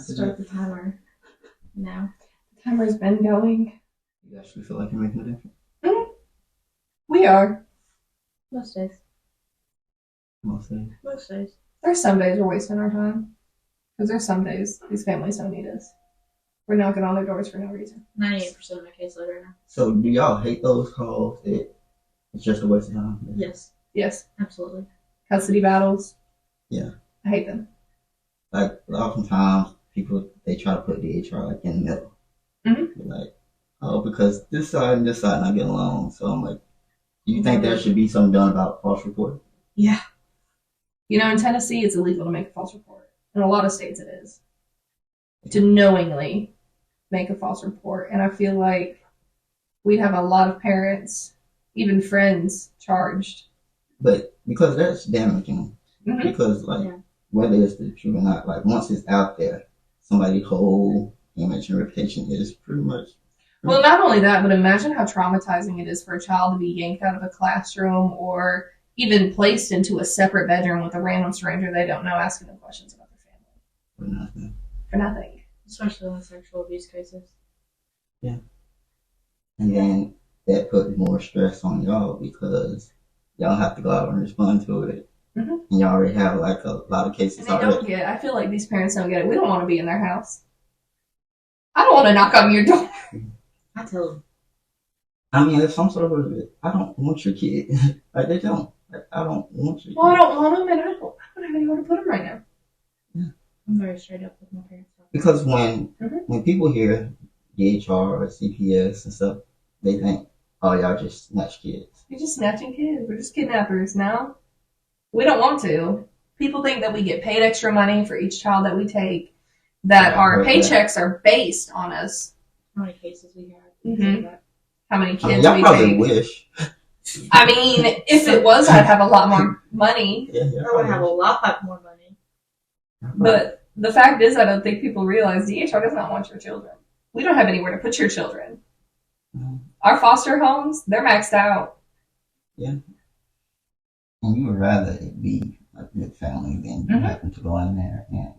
Start the timer now. The timer's been going. You actually feel like you're making a difference? Mm-hmm. We are. Most days. Most days. Most days. There's some days we're wasting our time. Because there's some days these families don't need us. We're knocking on their doors for no reason. 98% of my caseload right now. So do y'all hate those calls that it's just a waste of time? Yes. Yes. Absolutely. Custody battles. Yeah. I hate them. Like, oftentimes, people, they try to put DHR, like, in the middle. Mm-hmm. Like, oh, because this side and this side not getting along. So I'm like, do you think there should be something done about false reporting? Yeah. You know, in Tennessee, it's illegal to make a false report. In a lot of states, it is. To knowingly make a false report. And I feel like we'd have a lot of parents, even friends, charged. But because that's damaging. Mm-hmm. Because, like, whether it's the truth or not, like, once it's out there, somebody's whole image and reputation is pretty much... Well, not only that, but imagine how traumatizing it is for a child to be yanked out of a classroom or even placed into a separate bedroom with a random stranger they don't know asking them questions about their family. For nothing. For nothing. Especially in sexual abuse cases. Yeah. And then that puts more stress on y'all because y'all have to go out and respond to it. Mm-hmm. And y'all already have like a lot of cases and they already. don't get. I feel like these parents don't get it. We don't want to be in their house. I don't want to knock on your door. I tell them. I mean, there's some sort of I don't want your kid. Like they don't. Like, I don't want your kid. Well, I don't want them, and I don't have anywhere to put them right now. Yeah. I'm very straight up with my parents. Because when people hear DHR or CPS and stuff, they think, oh, y'all just snatch kids. You're just snatching kids. We're just kidnappers now. We don't want to. People think that we get paid extra money for each child that we take, that our paychecks are based on us. How many cases we have. Mm-hmm. How many kids y'all we probably take. Wish. I mean, if it was, I'd have a lot more money. Yeah, I would have a lot more money. But the fact is, I don't think people realize DHR does not want your children. We don't have anywhere to put your children. Mm-hmm. Our foster homes, they're maxed out. Yeah. And you would rather it be a good family than you happen to go in there and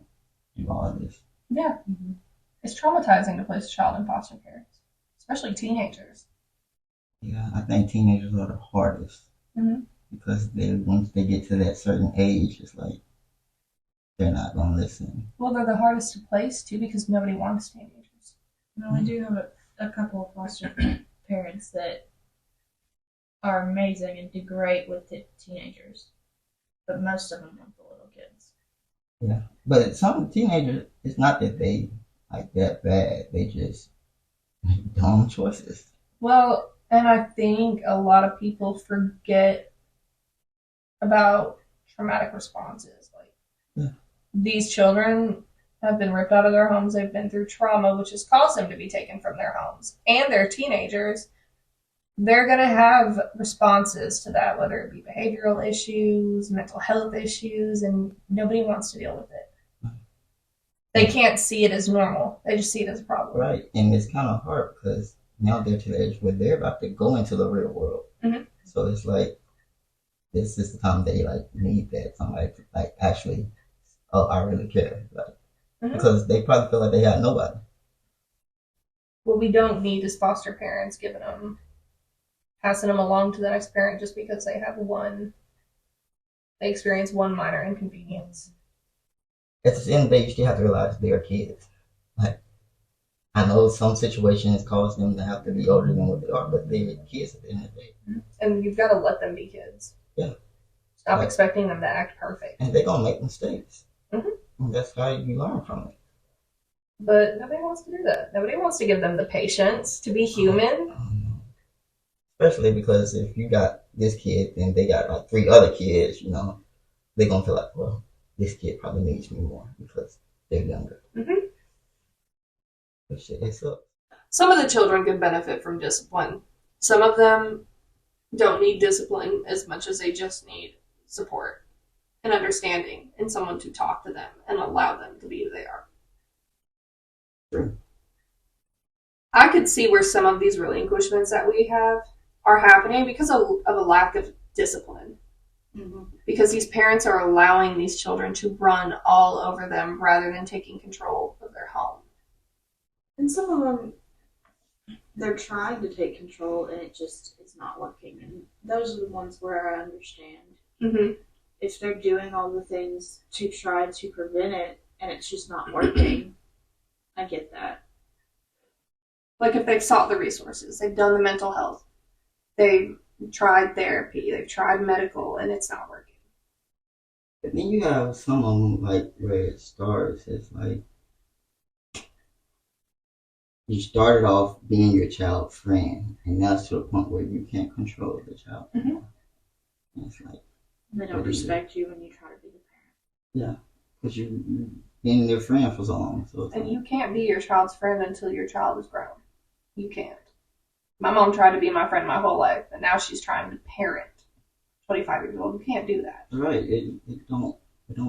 do all of this. Yeah. Mm-hmm. It's traumatizing to place a child in foster care, especially teenagers. Yeah, I think teenagers are the hardest. Mm-hmm. Because once they get to that certain age, it's like they're not going to listen. Well, they're the hardest to place, too, because nobody wants teenagers. No, I do have a couple of foster parents that are amazing and do great with the teenagers. But most of them want the little kids. Yeah. But some teenagers, it's not that they like that bad. They just make dumb choices. Well, and I think a lot of people forget about traumatic responses. Like, these children have been ripped out of their homes. They've been through trauma, which has caused them to be taken from their homes. And they're teenagers. They're going to have responses to that, whether it be behavioral issues, mental health issues, and nobody wants to deal with it. They can't see it as normal. They just see it as a problem. Right. And it's kind of hard because now they're to the age where they're about to go into the real world. Mm-hmm. So it's like, this is the time they like need that somebody to like actually, oh, I really care. Like, because they probably feel like they got nobody. What we don't need is foster parents passing them along to the next parent just because they experience one minor inconvenience. At the end of the day, you still have to realize they're kids. Like, I know some situations cause them to have to be older than what they are, but they're kids at the end of the day. And you've got to let them be kids. Yeah. Stop expecting them to act perfect. And they're going to make mistakes. Mm-hmm. And that's how you learn from it. But nobody wants to do that. Nobody wants to give them the patience to be human. Especially because if you got this kid and they got like 3 other kids, you know, they're going to feel like, well, this kid probably needs me more because they're younger. Mm-hmm. But shit, it sucks. Some of the children can benefit from discipline. Some of them don't need discipline as much as they just need support and understanding and someone to talk to them and allow them to be who they are. True. I could see where some of these relinquishments that we have are happening because of a lack of discipline. Mm-hmm. Because these parents are allowing these children to run all over them rather than taking control of And some of them, they're trying to take control and it just is not working. And those are the ones where I understand. Mm-hmm. If they're doing all the things to try to prevent it and it's just not working, I get that. Like if they've sought the resources, they've done the mental health, they've tried therapy, they've tried medical, and it's not working. But then you have some of them, like, where it starts, it's like, you started off being your child's friend, and now it's to the point where you can't control the child anymore. And it's like, They don't respect you when you try to be the parent. yeah, because you've been their friend for so long. So And you can't be your child's friend until your child is grown. You can't. My mom tried to be my friend my whole life, and now she's trying to parent 25 years old. You can't do that. right, it don't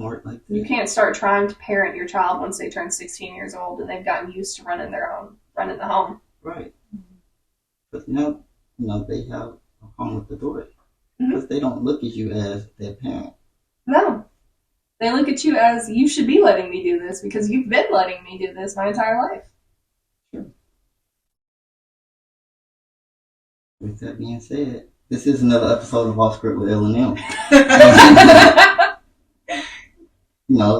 work like that. You can't start trying to parent your child once they turn 16 years old and they've gotten used to running the home. Right. But now, they have a home with authority. Because they don't look at you as their parent. No. They look at you as, you should be letting me do this because you've been letting me do this my entire life. Sure. With that being said, this is another episode of offscripwithl&m.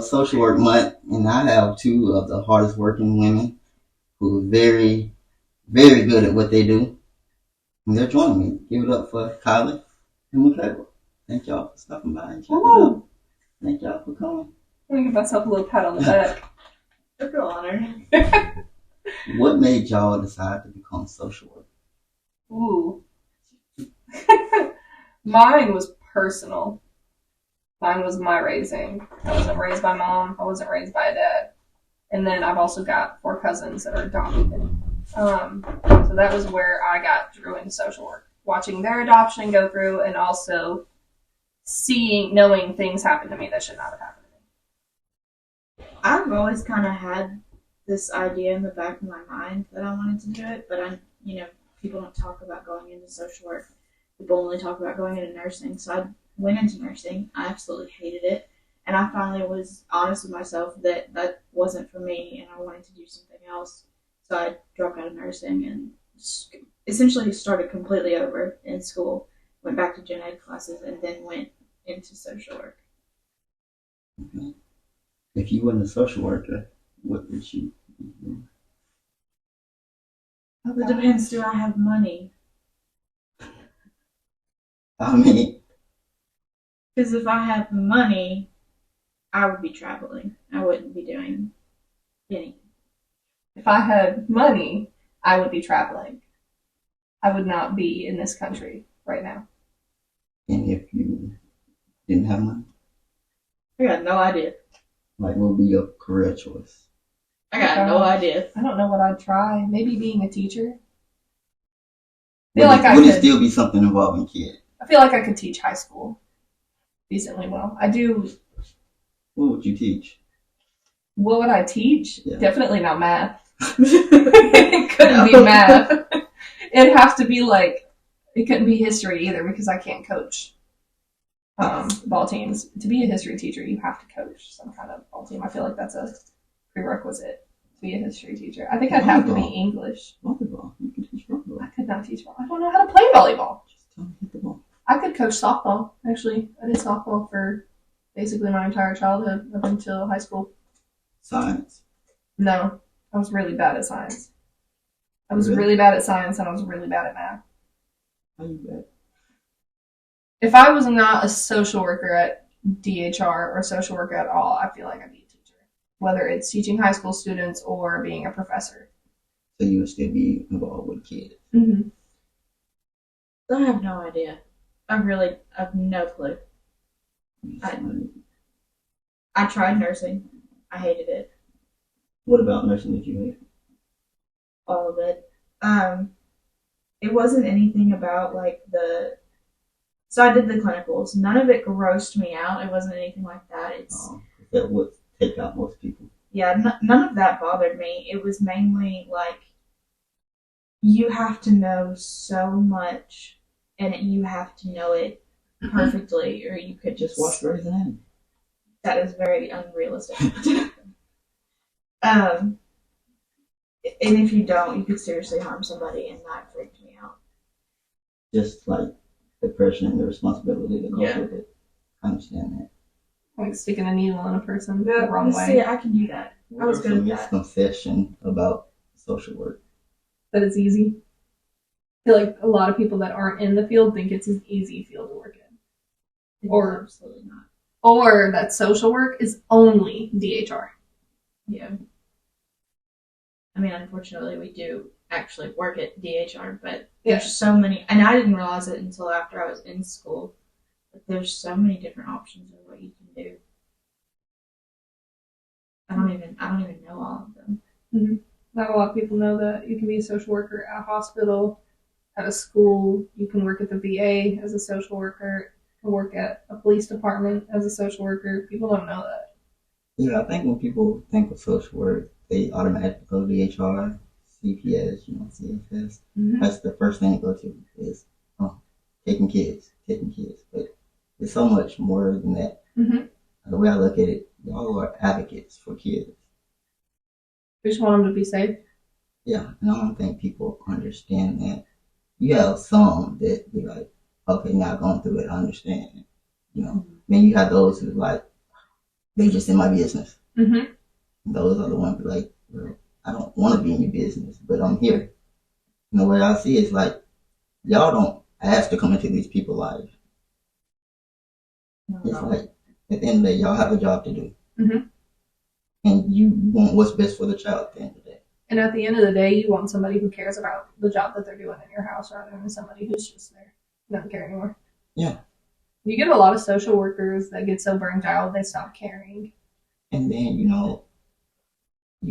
Social work month, and I have two of the hardest working women who are very, very good at what they do. And they're joining me. Give it up for Kylie and Michaela. Thank y'all for stopping by and chatting it up. Thank y'all for coming. I'm going to give myself a little pat on the back. I feel honored. What made y'all decide to become social work? Ooh. Mine was personal. Mine was my raising. I wasn't raised by mom. I wasn't raised by a dad. And then I've also got 4 cousins that are adopted. So that was where I got drew into social work. Watching their adoption go through and also knowing things happen to me that should not have happened to me. I've always kind of had this idea in the back of my mind that I wanted to do it, but people don't talk about going into social work. People only talk about going into nursing. So I went into nursing. I absolutely hated it. And I finally was honest with myself that that wasn't for me and I wanted to do something else. So I dropped out of nursing and essentially started completely over in school. Went back to gen ed classes and then went into social work. Okay. If you weren't a social worker, what would you be doing? It depends. Do I have money? Because if I had money, I would be traveling. I wouldn't be doing anything. If I had money, I would be traveling. I would not be in this country right now. And if you didn't have money? I got no idea. Like, what would be your career choice? I got no idea. I don't know what I'd try. Maybe being a teacher. Would it still be something involving kids? I feel like I could teach high school decently well. I do. What would you teach? What would I teach? Yeah. Definitely not math. It couldn't be math. It'd have to be it couldn't be history either because I can't coach ball teams. To be a history teacher, you have to coach some kind of ball team. I feel like that's a prerequisite to be a history teacher. I think I'd have to be English. Volleyball. You can teach volleyball. I could not teach volleyball. I don't know how to play volleyball. Just tell me to hit the ball. I could coach softball, actually. I did softball for basically my entire childhood up until high school. Science? No, I was really bad at science. I was really bad at science and I was really bad at math. How you bad? If I was not a social worker at DHR or social worker at all, I feel like I'd be a teacher. Whether it's teaching high school students or being a professor. So you would still be involved with kids? Mm-hmm. I have no idea. I have no clue. I tried nursing. I hated it. What about nursing did you hate? All of it. It wasn't anything about so I did the clinicals. None of it grossed me out. It wasn't anything like that. That would take out most people. Yeah, none of that bothered me. It was mainly you have to know so much and you have to know it perfectly or you could Just watch Grey's Anatomy. That is very unrealistic. And if you don't, you could seriously harm somebody, and that freaked me out. Just like the pressure and the responsibility that goes with it. I understand that. Like sticking a needle in a person the wrong way. See, I can do that. I was good at that. Misconception about social work. That it's easy. I feel like a lot of people that aren't in the field think it's an easy field to work in. Or absolutely not. Or that social work is only DHR. Yeah. I mean, unfortunately, we do actually work at DHR, but there's so many, and I didn't realize it until after I was in school, but there's so many different options of what you can do. I don't even know all of them. Mm-hmm. Not a lot of people know that you can be a social worker at a hospital, at a school. You can work at the VA as a social worker. You can work at a police department as a social worker. People don't know that. Yeah, I think when people think of social work, they automatically go to DHR, CPS, CFS. Mm-hmm. That's the first thing to go to is taking kids. But it's so much more than that. Mm-hmm. The way I look at it, y'all are advocates for kids. We just want them to be safe. Yeah, and I don't think people understand that. You have some that be like, okay, now going through it, I understand it. Then you have those who like, they just in my business. Mm-hmm. Those are the ones who like, well, I don't want to be in your business, but I'm here. The way I see it is like, y'all don't ask to come into these people's lives. No. It's like, at the end of the day, y'all have a job to do. Mm-hmm. And you want what's best for the child at the end of the day. And at the end of the day, you want somebody who cares about the job that they're doing in your house rather than somebody who's just there. Doesn't care anymore. Yeah. You get a lot of social workers that get so burnt out, they stop caring. And then, you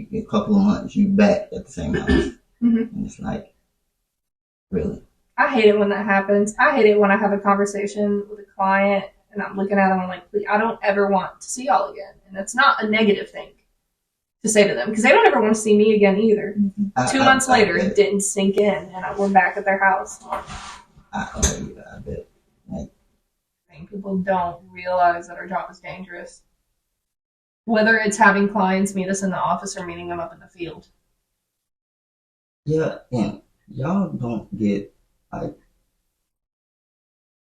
get a couple of months, you back at the same house. Mm-hmm. And it's like, really? I hate it when that happens. I hate it when I have a conversation with a client and I'm looking at them and I'm like, please, I don't ever want to see y'all again. And that's not a negative thing to say to them because they don't ever want to see me again either. Mm-hmm. 2 months later, it didn't sink in and we're back at their house. I bet. Like, I think people don't realize that our job is dangerous. Whether it's having clients meet us in the office or meeting them up in the field. Yeah, and y'all don't get, like,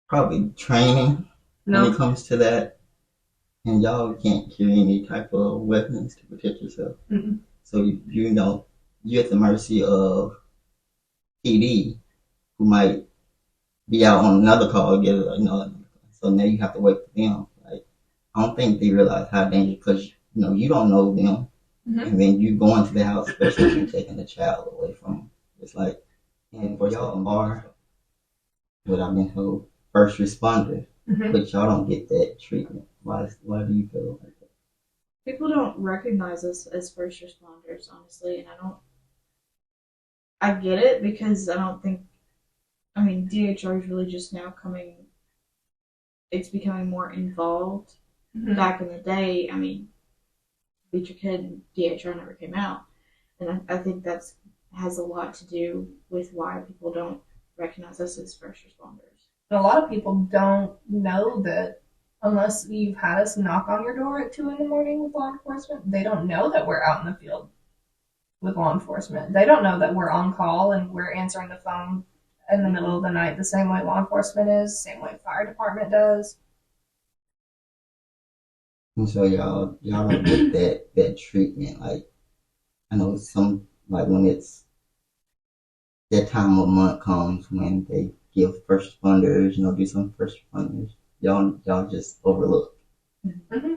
probably training when it comes to that. And y'all can't carry any type of weapons to protect yourself. Mm-mm. So, you're at the mercy of PD, who might be out on another call, so now you have to wait for them. Like, I don't think they realize how dangerous, because, you don't know them. Mm-hmm. And then you go into the house, especially if you're taking the child away from them. It's like, and for y'all are, what I've been told, first responders, mm-hmm. but y'all don't get that treatment. Why do you feel like that? People don't recognize us as first responders, honestly, and I get it because DHR is really just now it's becoming more involved. Mm-hmm. Back in the day, Beat Your Kid, DHR never came out. And I think that has a lot to do with why people don't recognize us as first responders. A lot of people don't know that unless you've had us knock on your door at 2 a.m. with law enforcement, they don't know that we're out in the field with law enforcement. They don't know that we're on call and we're answering the phone in the middle of the night the same way law enforcement is, same way fire department does. And so y'all don't get that treatment. Like, I know some, like, when it's that time of month comes when they give first responders, do some first responders, y'all just overlook. Mm-hmm.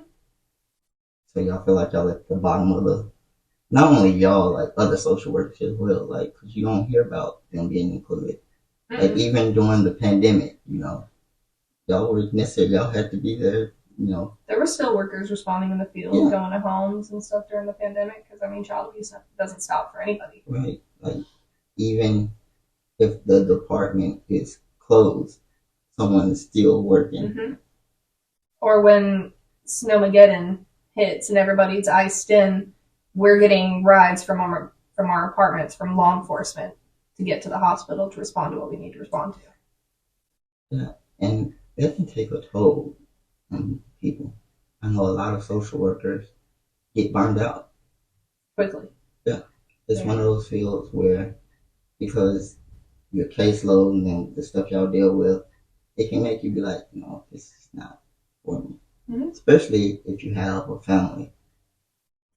So y'all feel like y'all at the bottom of not only y'all, like other social workers as well, like, because you don't hear about them being included. Mm-hmm. Like, even during the pandemic, y'all were necessary, y'all had to be there. There were still workers responding in the field, going to homes and stuff during the pandemic, because, child abuse doesn't stop for anybody. Right. Like, even if the department is closed, someone is still working. Mm-hmm. Or when Snowmageddon hits and everybody's iced in, we're getting rides from our apartments from law enforcement to get to the hospital to respond to what we need to respond to. Yeah, and that can take a toll on people. I know a lot of social workers get burned out quickly. Yeah, it's one of those fields where, because your caseload and then the stuff y'all deal with, it can make you be like, this is not for me. Mm-hmm. Especially if you have a family,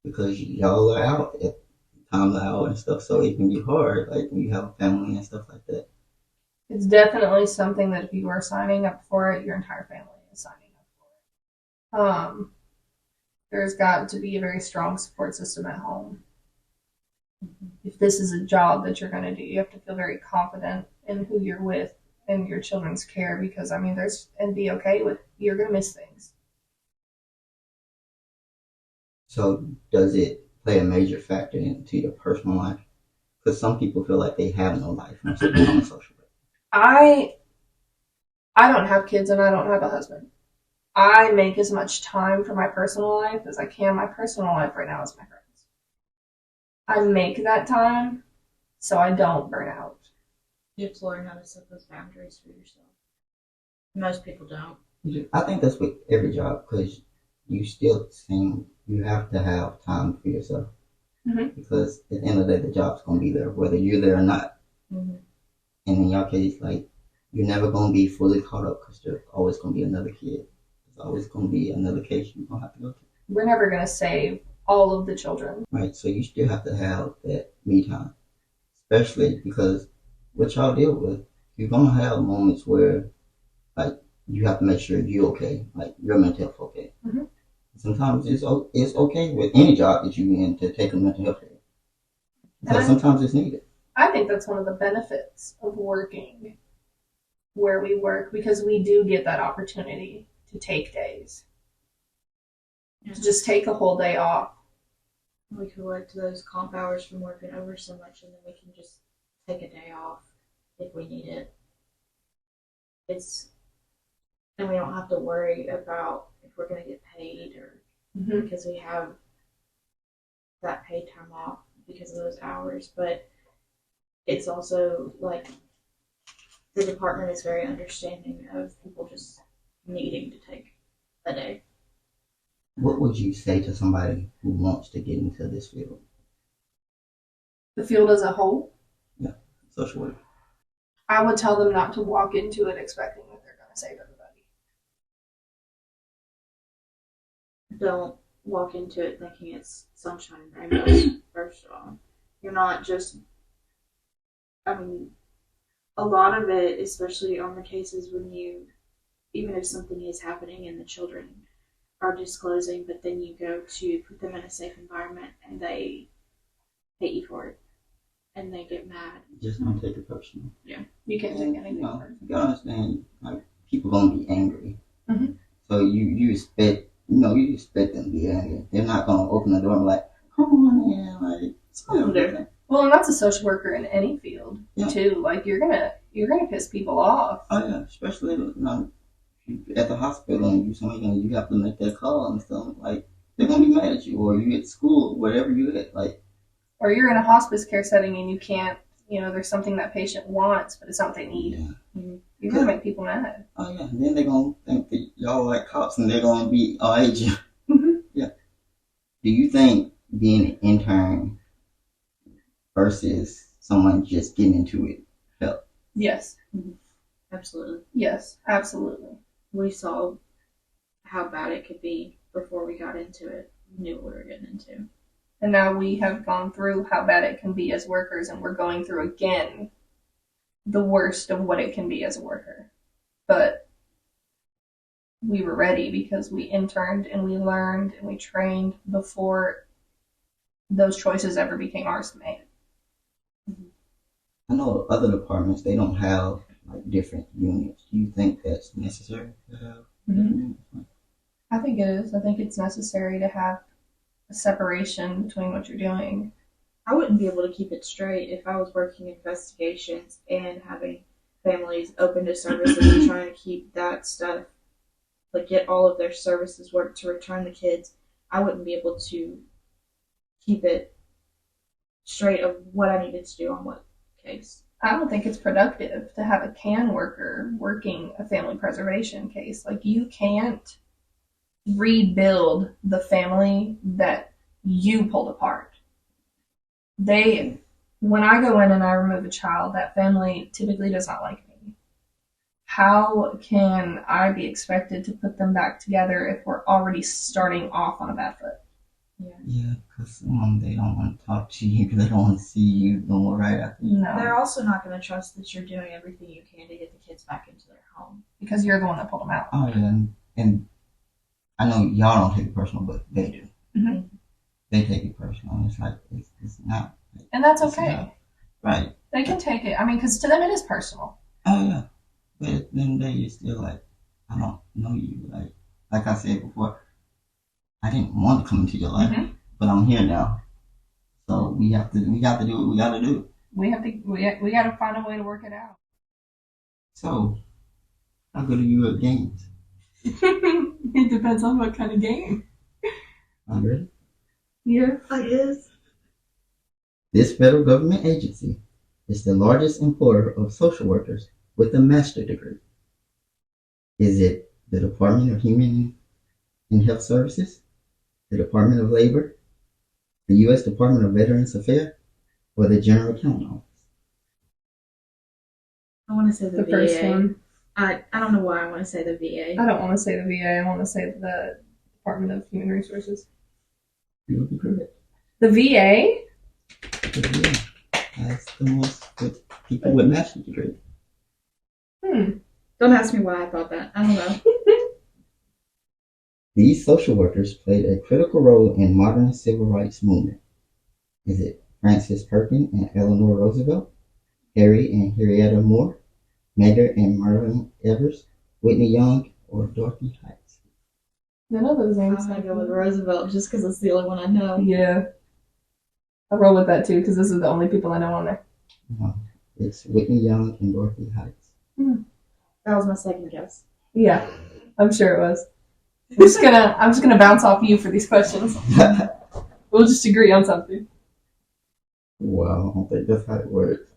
because y'all are out at time out and stuff, so it can be hard, like when you have a family and stuff like that. It's definitely something that if you are signing up for it, your entire family is signing up for it. There's got to be a very strong support system at home. If this is a job that you're going to do, you have to feel very confident in who you're with and your children's care, because and be okay with, you're going to miss things. So does it play a major factor into your personal life? Because some people feel like they have no life once they become a social worker. I don't have kids and I don't have a husband. I make as much time for my personal life as I can. My personal life right now is my friends. I make that time so I don't burn out. You have to learn how to set those boundaries for yourself. Most people don't. I think that's with every job, because you still seem you have to have time for yourself. Mm-hmm. Because at the end of the day, the job's going to be there, whether you're there or not. Mm-hmm. And in your case, like, you're never going to be fully caught up, because there's always going to be another kid. There's always going to be another case you're going to have to go to. We're never going to save all of the children. Right, so you still have to have that me time. Especially because what y'all deal with, you're going to have moments where, like, you have to make sure you're okay, like, your mental health okay. Mm-hmm. Sometimes it's okay with any job that you're in to take a mental health day. Because sometimes it's needed. I think that's one of the benefits of working where we work, because we do get that opportunity to take days. Yeah. To just take a whole day off. We collect those comp hours from working over so much, and then we can just take a day off if we need it. And we don't have to worry about if we're going to get paid, or because we have that paid time off because of those hours. But it's also like the department is very understanding of people just needing to take a day. What would you say to somebody who wants to get into this field? The field as a whole? Yeah, social work. I would tell them not to walk into it expecting that they're going to save everybody. Don't walk into it thinking it's sunshine and rainbows, first of all. You're not just, a lot of it, especially on the cases when even if something is happening and the children are disclosing, but then you go to put them in a safe environment and they hate you for it and they get mad. Just don't take it personal. Yeah, you can't take anything personal. You gotta understand, like, people gonna be angry. Mm-hmm. So you expect them to be angry. They're not gonna open the door and be like, come on in, like, something different. Well, and that's a social worker in any field too. Like, you're gonna piss people off. Oh yeah, especially at the hospital and you have to make that call and stuff. Like, they're gonna be mad at you, or you at school, whatever you at, like. Or you're in a hospice care setting and you can't, there's something that patient wants, but it's not what they need. Yeah. Mm-hmm. You're gonna make people mad. Oh yeah, and then they're gonna think that y'all like cops and they're gonna be all agent. Mm-hmm. Yeah. Do you think being an intern versus someone just getting into it help? Yes. Mm-hmm. Absolutely. Yes, absolutely. We saw how bad it could be before we got into it. We knew what we were getting into. And now we have gone through how bad it can be as workers, and we're going through again the worst of what it can be as a worker. But we were ready because we interned and we learned and we trained before those choices ever became ours to make. I know other departments, they don't have like different units. Do you think that's necessary to have different units? I think it is. I think it's necessary to have a separation between what you're doing. I wouldn't be able to keep it straight if I was working investigations and having families open to services and trying to keep that stuff, like get all of their services work to return the kids. I wouldn't be able to keep it straight of what I needed to do on what case. I don't think it's productive to have a CAN worker working a family preservation case. Like, you can't rebuild the family that you pulled apart. when I go in and I remove a child, that family typically does not like me. How can I be expected to put them back together if we're already starting off on a bad foot? Yeah, because they don't want to talk to you. They don't want to see you doing right after you. No. They're also not going to trust that you're doing everything you can to get the kids back into their home. Because you're the one that pulled them out. Oh, yeah. And I know y'all don't take it personal, but they do. Mm-hmm. They take it personal. It's like, it's not. And that's okay. Right. They can take it. I mean, because to them it is personal. Oh, yeah. But at the end of the day, you're still like, I don't know you. Like I said before, I didn't want to come into your life, Mm-hmm. but I'm here now. So we have to do what we got to do. We got to find a way to work it out. So, how good are you at games? It depends on what kind of game. I'm ready. Yeah. I guess. This federal government agency is the largest employer of social workers with a master's degree. Is it the Department of Human and Health Services, the Department of Labor, the U.S. Department of Veterans Affairs, or the General Accounting Office? I want to say the VA. First one. I don't know why I want to say the VA. I don't want to say the VA. I want to say the Department of Human Resources. You would be correct. The VA? The VA has the most with people with master's degrees. Don't ask me why I thought that. I don't know. These social workers played a critical role in modern civil rights movement. Is it Francis Perkins and Eleanor Roosevelt, Harry and Henrietta Moore, Medgar and Merlin Evers, Whitney Young, or Dorothy Heights? None of those names. I'm going to go with Roosevelt just because it's the only one I know. Yeah. I'll roll with that too because this is the only people I know on there. No, it's Whitney Young and Dorothy Heights. That was my second guess. Yeah, I'm sure it was. I'm just gonna bounce off you for these questions. We'll just agree on something. Well, I don't think that's how it works.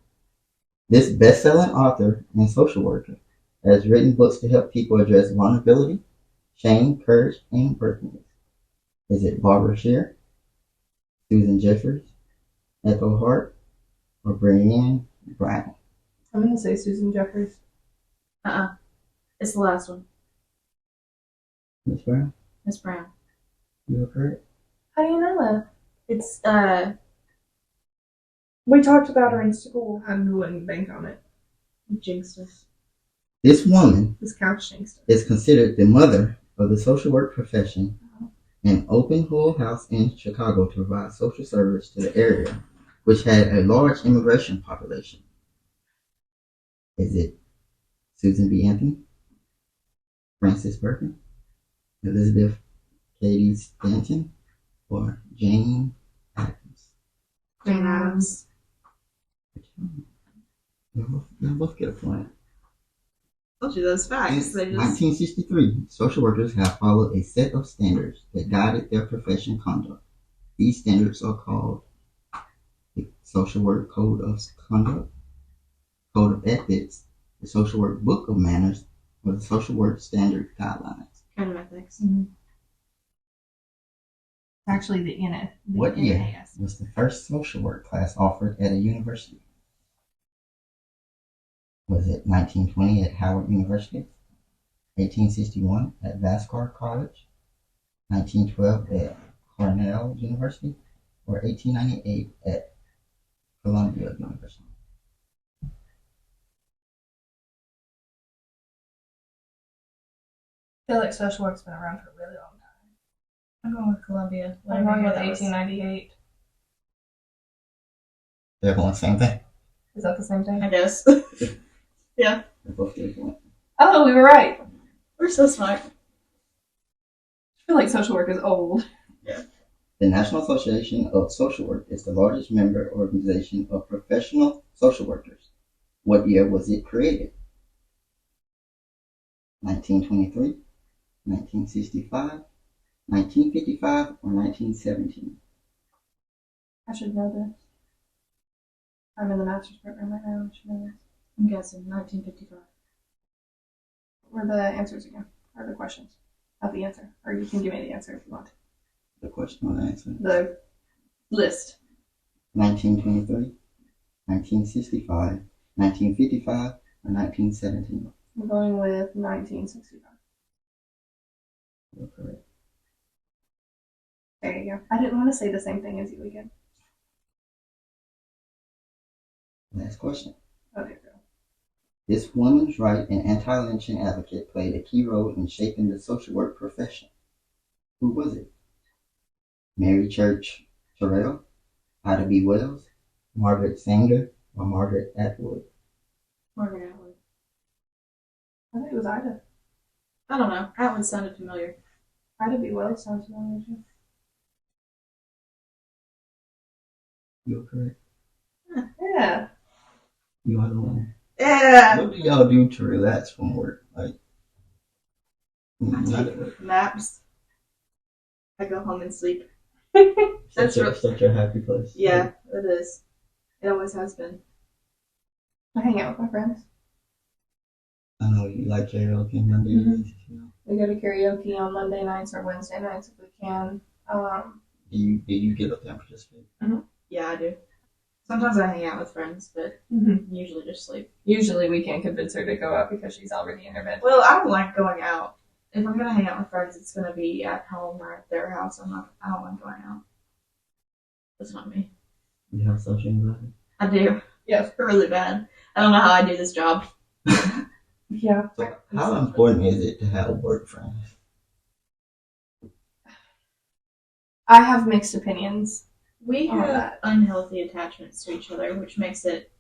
This best-selling author and social worker has written books to help people address vulnerability, shame, courage, and brokenness. Is it Barbara Scheer, Susan Jeffers, Ethel Hart, or Brené Brown? I'm gonna say Susan Jeffers. It's the last one. Miss Brown? Miss Brown. You are correct. How do you know that? It's, we talked about her in school. I wouldn't bank on it. Jinxed us. This woman This couch jinxed us. is considered the mother of the social work profession and opened Hull House in Chicago to provide social service to the area, which had a large immigration population. Is it Susan B. Anthony, Frances Perkins, Elizabeth Cady Stanton, or Jane Addams? Jane Addams. Y'all both get a point. Told you those facts. Since They just 1963, social workers have followed a set of standards that guided their profession conduct. These standards are called the Social Work Code of Conduct, Code of Ethics, the Social Work Book of Manners, or the Social Work Standard Guidelines. kind of ethics. Actually, the NS. What year was the first social work class offered at a university? Was it 1920 at Howard University, 1861 at Vassar College, 1912 at Cornell University, or 1898 at Columbia University? I feel like social work's been around for a really long time. I'm going with Columbia. I'm going with 1898. They're going the same thing. Is that the same thing? I guess. Yeah. They're both get a point. Oh, we were right. We're so smart. I feel like social work is old. The National Association of Social Work is the largest member organization of professional social workers. What year was it created? 1923, 1965, 1955, or 1917? I should know this. I'm in the master's program right now. I should know this. I'm guessing 1955. What are the answers again? Or the questions? Not the answer. Or you can give me the answer if you want. The question or the answer? The list. 1923, 1965, 1955, or 1917? I'm going with 1965. You're correct. There you go. I didn't want to say the same thing as you again. Last question. Okay, go. This women's right and anti-lynching advocate played a key role in shaping the social work profession. Who was it? Mary Church Terrell, Ida B. Wells, Margaret Sanger, or Margaret Atwood? Margaret Atwood. I think it was Ida. I don't know. Atwood sounded familiar. Ida B. Wells sounds familiar too. You're correct. Yeah. You are the winner. Yeah. What do y'all do to relax from work? Like, not at work. Naps. I go home and sleep. Such a happy place. Yeah, it is. It always has been. I hang out with my friends. I know you like karaoke on Monday nights. You know. We go to karaoke on Monday nights or Wednesday nights if we can. Do you get up there and participate? Yeah, I do. Sometimes I hang out with friends, but usually just sleep. Usually we can't convince her to go out because she's already in her bed. Well, I don't like going out. If I'm gonna hang out with friends, it's gonna be at home or at their house. I don't like going out. That's not me. You have social anxiety? I do. Yes. Really bad. I don't know how I do this job. Yeah. So how important is it to have work friends? I have mixed opinions. We Oh, have that. unhealthy attachments to each other, which makes it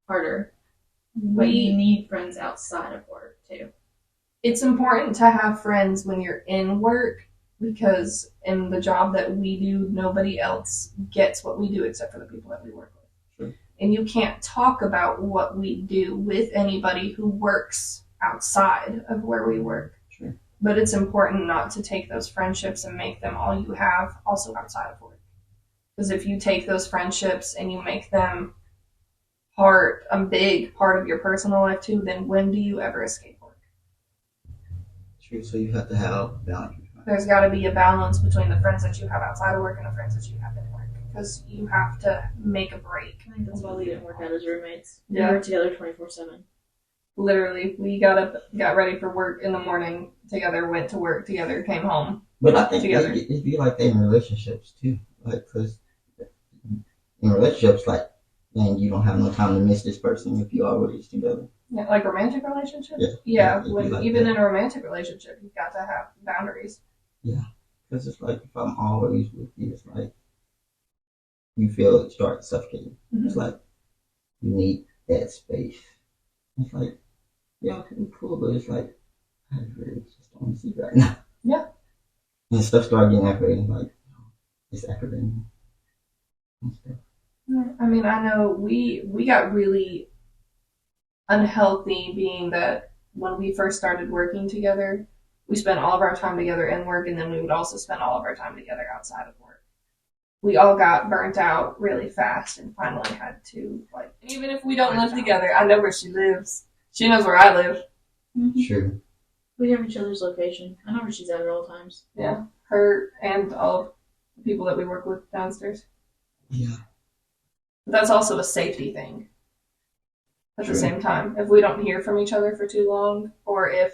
harder. But you need friends outside of work too. It's important to have friends when you're in work because in the job that we do, nobody else gets what we do except for the people that we work with. Sure. And you can't talk about what we do with anybody who works outside of where we work. Sure. But it's important not to take those friendships and make them all you have also outside of work. Because if you take those friendships and you make them a big part of your personal life too, then when do you ever escape work? True, so you have to have boundaries. Right? There's got to be a balance between the friends that you have outside of work and the friends that you have in work. Because you have to make a break. I think that's why we didn't work out as roommates. Yeah. We were together 24/7. Literally, we got up, got ready for work in the morning together, went to work together, came home. But I think together. it'd be like that in relationships too. Like, because in relationships, like, man, you don't have no time to miss this person if you're always together. Yeah, like romantic relationships? Yeah, when, like even that. in a romantic relationship, you've got to have boundaries. Yeah, because it's like if I'm always with you, it's like you feel it start suffocating. Mm-hmm. It's like you need that space. It's like, yeah, okay, cool, but it's like I really just don't want to see you right now. Yeah. And stuff started getting aggravating, like it's aggravating and stuff. I mean, I know we got really unhealthy being that when we first started working together, we spent all of our time together in work, and then we would also spend all of our time together outside of work. We all got burnt out really fast and finally had to, like, even if we don't live together, I know where she lives. She knows where I live. Sure. We have each other's location. I know where she's at all times. Yeah. Her and all of the people that we work with downstairs. Yeah. But that's also a safety thing. At True. the same time, if we don't hear from each other for too long, or if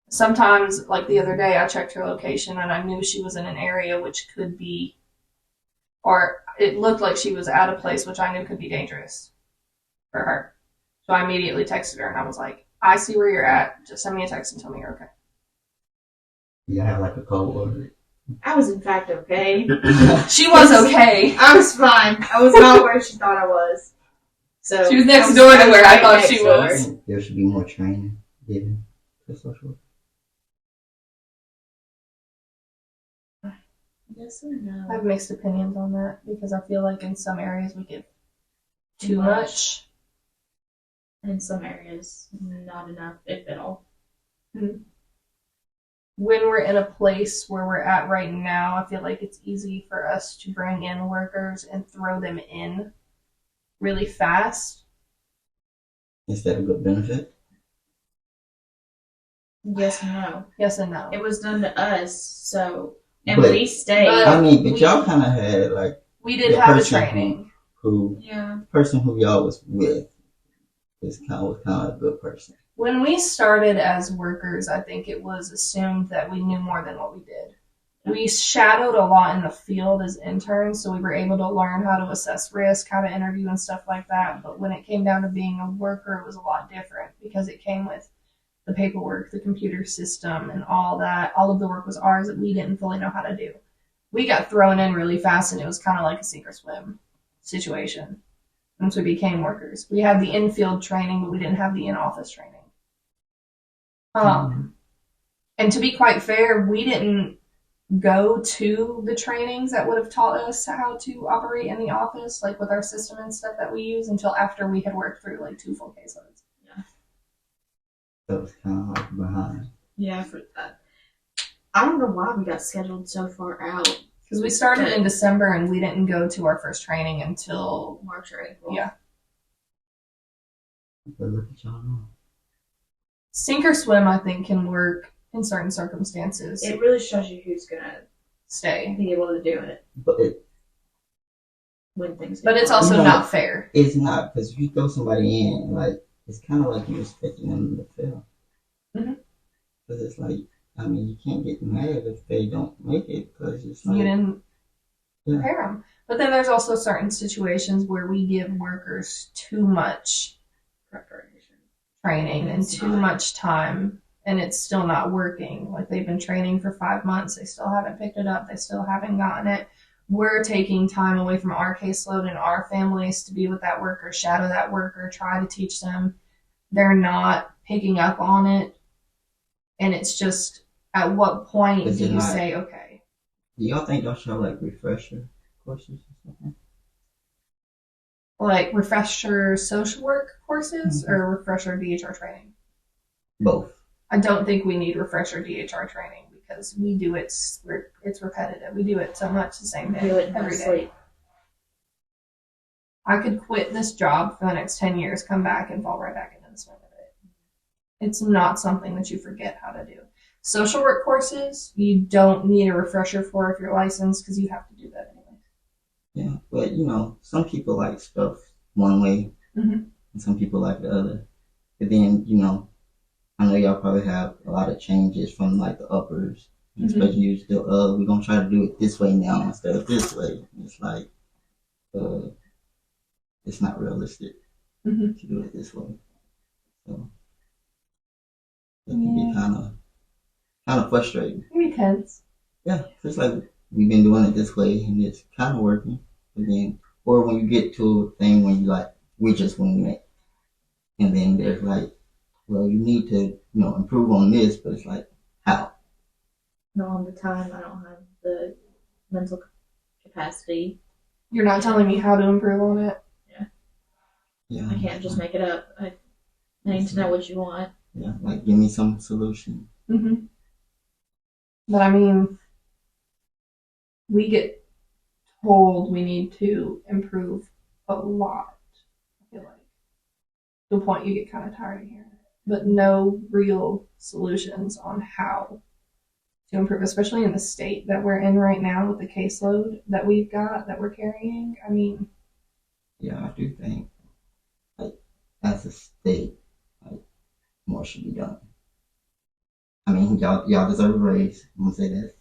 sometimes, like the other day, I checked her location and I knew she was in an area which could be, or it looked like she was at a place which I knew could be dangerous for her. So I immediately texted her and I was like, I see where you're at. Just send me a text and tell me you're okay. You have like a cold word. I was in fact okay. She was okay. I was fine. I was not where she thought I was. So She was next door to where I thought she was. There should be more training given to social work. Yes or no? I have mixed opinions on that because I feel like in some areas we give too much. And in some areas, not enough, if at all. When we're in a place where we're at right now, I feel like it's easy for us to bring in workers and throw them in really fast. Is that a good benefit? Yes and no. Yes and no. It was done to us, so and But- we stayed. I mean, but y'all kind of had like We did The have a person training. Yeah. person who y'all was with was kind of a good person. When we started as workers, I think it was assumed that we knew more than what we did. We shadowed a lot in the field as interns, so we were able to learn how to assess risk, how to interview and stuff like that. But when it came down to being a worker, it was a lot different because it came with the paperwork, the computer system, and all that. All of the work was ours that we didn't fully know how to do. We got thrown in really fast, and it was kind of like a sink or swim situation once we became workers. We had the in-field training, but we didn't have the in-office training. And to be quite fair, we didn't go to the trainings that would have taught us how to operate in the office, like with our system and stuff that we use, until after we had worked through like 2 full caseloads. Yeah. That was kind of like behind. Yeah, for that. I don't know why we got scheduled so far out. Because we started in December and we didn't go to our first training until March or April. Yeah. But look at y'all now. Sink or swim, I think, can work in certain circumstances. It really shows you who's gonna Stay. be able to do it But when things. But it's also not fair. It's not, because if you throw somebody in, like, it's kind of like you're expecting them to fail. Because it's like, I mean, you can't get mad if they don't make it, because it's like You didn't prepare them. But then there's also certain situations where we give workers too much preparation, training, and too much time, and it's still not working. Like, they've been training for 5 months, they still haven't picked it up, they still haven't gotten it. We're taking time away from our caseload and our families to be with that worker, shadow that worker, try to teach them. They're not picking up on it, and it's just, at what point do you say, okay? Do y'all think y'all should have, like, refresher courses or something? Like refresher social work courses or refresher DHR training? Both. I don't think we need refresher DHR training because we do it's repetitive. We do it so much the same day, every day. I could quit this job for the next 10 years, come back, and fall right back into the swing of it. It's not something that you forget how to do. Social work courses, you don't need a refresher for if you're licensed because you have to do that anyway. Yeah, but you know, some people like stuff one way, and some people like the other. But then, you know, I know y'all probably have a lot of changes from like the uppers, especially you still, we're gonna try to do it this way now instead of this way. It's like, it's not realistic to do it this way. So it can be kind of frustrating. It can be tense. Yeah, it's like we've been doing it this way and it's kind of working. But then, or when you get to a thing when you like, we just winging it. And then there's like, well, you need to, you know, improve on this, but it's like, how? No, all the time I don't have the mental capacity. You're not telling me how to improve on it? Yeah. I can't just make it up. I need to know what you want. Yeah, like give me some solution. But I mean, we get told we need to improve a lot. I feel like to a point you get kind of tired of hearing it, but no real solutions on how to improve, especially in the state that we're in right now with the caseload that we've got that we're carrying. I mean, yeah, I do think like as a state, like more should be done. I mean, y'all deserve a raise. I'm gonna say that.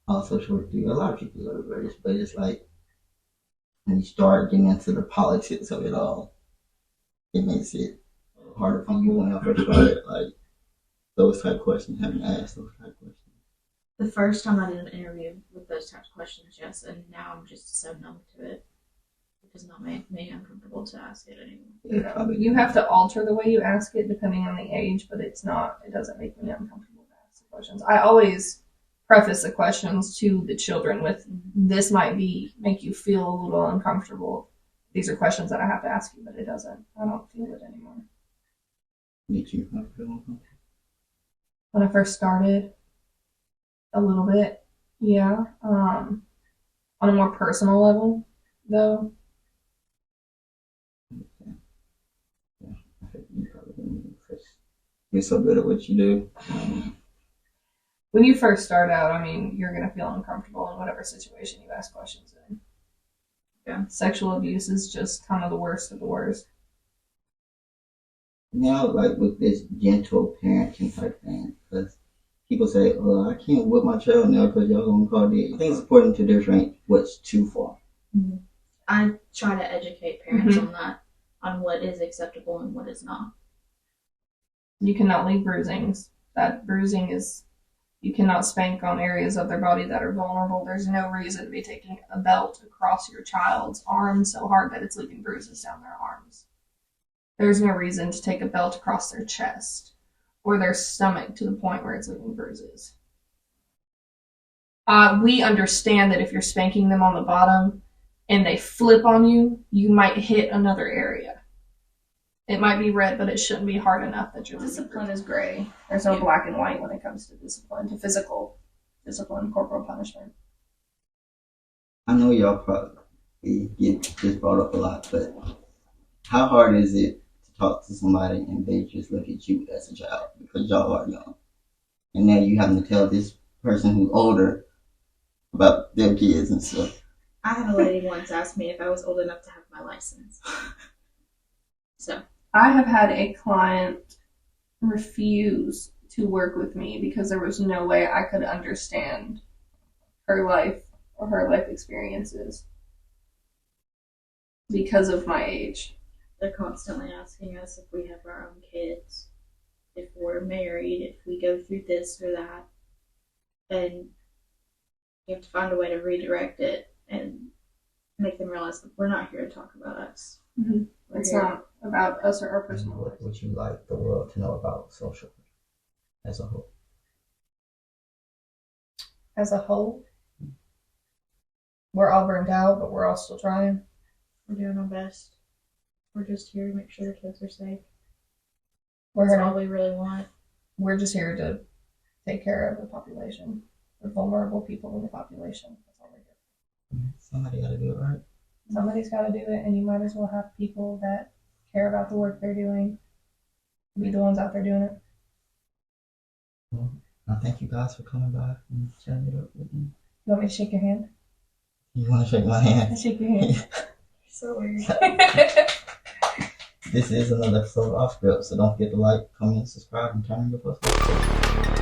All social work do. A lot of people deserve a raise, but it's like when you start getting into the politics of it all, it makes it harder for you when I first started. Like those type of questions, having to ask those type of questions. The first time I did an interview with those types of questions, yes, and now I'm just so numb to it. It does not make me uncomfortable to ask it anymore. Yeah, you have to alter the way you ask it depending on the age, but it doesn't make me uncomfortable to ask the questions. I always preface the questions to the children with, this might make you feel a little uncomfortable. These are questions that I have to ask you, but it doesn't. I don't feel it anymore. Did you feel uncomfortable? When I first started, a little bit, yeah. On a more personal level, though. Yeah, I think you probably didn't because you're so good at what you do. When you first start out, I mean, you're going to feel uncomfortable in whatever situation you ask questions in. Yeah. Sexual abuse is just kind of the worst of the worst. Now, like with this gentle parenting type thing, because people say, "Oh, I can't whip my child now because y'all gonna call it." I think it's important to differentiate what's too far. Mm-hmm. I try to educate parents on that, on what is acceptable and what is not. You cannot leave bruisings. That bruising is, you cannot spank on areas of their body that are vulnerable. There's no reason to be taking a belt across your child's arm so hard that it's leaving bruises down their arms. There's no reason to take a belt across their chest or their stomach to the point where it's leaving bruises. We understand that if you're spanking them on the bottom and they flip on you, you might hit another area. It might be red, but it shouldn't be hard enough that your discipline is gray. There's no black and white when it comes to discipline, to physical discipline, corporal punishment. I know y'all probably get this brought up a lot, but how hard is it to talk to somebody and they just look at you as a child because y'all are young, and now you having to tell this person who's older about their kids and stuff? I had a lady once ask me if I was old enough to have my license. So I have had a client refuse to work with me because there was no way I could understand her life or her life experiences because of my age. They're constantly asking us if we have our own kids, if we're married, if we go through this or that. And you have to find a way to redirect it and make them realize that we're not here to talk about us. Mm-hmm. It's not about us or our personal lives. What would you like the world to know about social work as a whole? As a whole, we're all burnt out, but we're all still trying. We're doing our best. We're just here to make sure the kids are safe. That's all we really want. We're just here to take care of the population, the vulnerable people in the population. That's all we're here for. Somebody got to do it, right? Somebody's got to do it, and you might as well have people that care about the work they're doing be the ones out there doing it. Well, I thank you guys for coming by and chatting it up with me. You want me to shake your hand? You want to shake my hand? I'll shake your hand. So weird. This is another episode of Off Script, so don't forget to like, comment, subscribe, and turn on your post notifications.